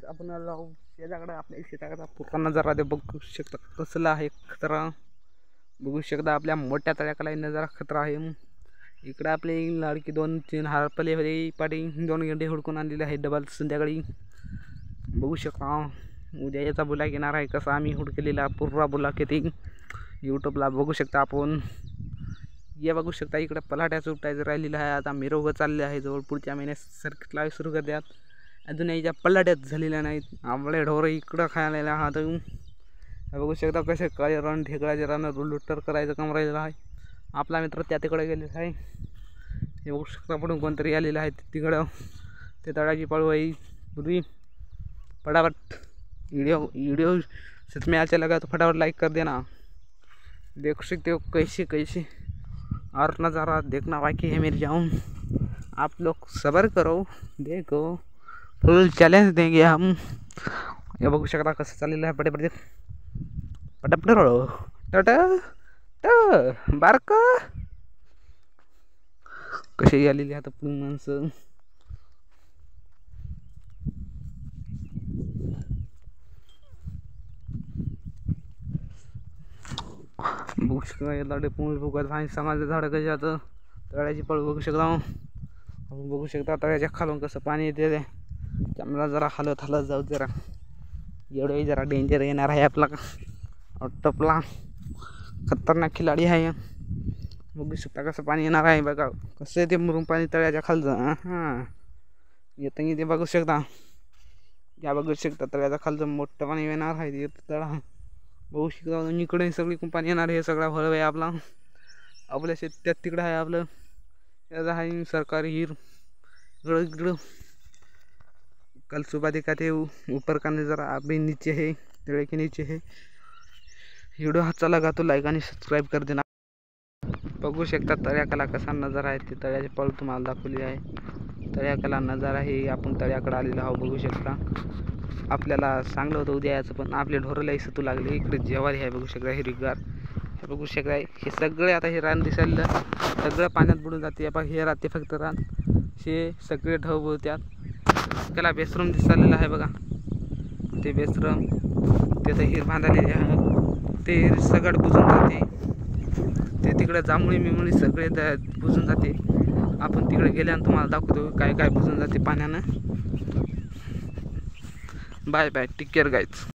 आपण शेताकडे आपल्या शेताकडे पूर्ण नजारा ते बघू शकता कसला आहे खतरा. बघू शकता आपल्या मोठ्या तळ्याकडे नजारा खतरा आहे. इकडे आपले लाडकी 2-3 हारपले होते पाठी 2 गेंडे हुडकून आणलेले आहेत डबल संध्याकाळी. बघू शकता उद्या याचा बुला घेणार आहे कसा आम्ही हुडकलेला पूर्ण बुला किती यूट्यूबला बघू शकता आपण. या बघू शकता इकडे पलाट्याचं उठायचं राहिलेलं आहे. आता मिरवग चालले आहे जवळ पुढच्या महिन्यात सर्किटला सुरू करतात. अजून याच्या पल्लाट्यात झालेल्या नाहीत. आपले ढोरं इकडं खायला आहात. बघू शकता कसे काय रण ढेकळाचे रानं लुट्टर करायचं काम राहिलेलं आहे. आपला मित्र त्या तिकडे गेलेला आहे. हे बघू शकता पुढून कोणतरी आलेलं आहे तिकडं. ते तळाची पळू आहे पूर्वी. फटाफट वीडियो सच में अच्छा लगा तो फटाफट लाइक कर देना. देख सकते हो कैसे कैसे और नज़ारा देखना बाकी है मेरे जाऊँ. आप लोग सब्र करो देखो फुल चैलेंज देंगे हम. ये बघू शकता कसं चाललेलं आहे पटे बारक कशी आलेली आता पुढे माणसं. बघू शकता या लाडे पूर्ण बघत आहे समाज झाड कशाचं तळ्याची पळ बघू शकता. आपण बघू शकता तळ्याच्या खालून कसं पाणी येते. त्यामुळे जरा हलत जाऊ जरा. एवढं जरा डेंजर येणार आहे आपला टपला खतरनाक खिलाडी आहे. बघू शकता कसं पाणी येणार आहे बघा कसं येते मुरून पाणी तळ्याच्या खालचं. हां येतं ते बघू शकता. या बघू शकता तळ्याच्या खालचं मोठं पाणी येणार आहे ते तळा बघू शकता. इकडे सगळी पाणी येणार आहे. सगळा भळ आहे आपला आपल्या शेतात तिकडं आहे आपलं याचा आहे सरकारी हिर इकडं. कल सुबह देखा थे ऊपर का नज़ारा अभी नीचे है तड़े के नीचे है. वीडियो अच्छा लगा तो लाइक आणि सबस्क्राईब कर देना. बघू शकता तळ्याकला कसा नजारा आहे. ते तळ्याचे पळ तुम्हाला दाखवली आहे. तळ्याकला नजारा हे आपण तळ्याकडे आलेलो आहोत. बघू शकता आपल्याला सांगलं होतं उद्या याचं पण आपले ढोरलाही सतू लागले. इकडे जेवारी आहे बघू शकता हिरवीगार. हे बघू शकता हे सगळे आता हे रान दिसायला सगळं पाण्यात बुडून जाते. हे राहते फक्त रान हे सगळे ढव होत्यात. त्याला बेसरम दिसालेलं आहे बघा ते बेसरम त्याचं हिर बांधलेले आहे. ते हिर सगळं बुजून जाते. ते तिकडे जांभळी मिमुळी सगळे बुजून जाते. आपण तिकडे गेल्यानं तुम्हाला दाखवतो काय काय बुजून जाते पाण्यानं. Bye bye take care guys.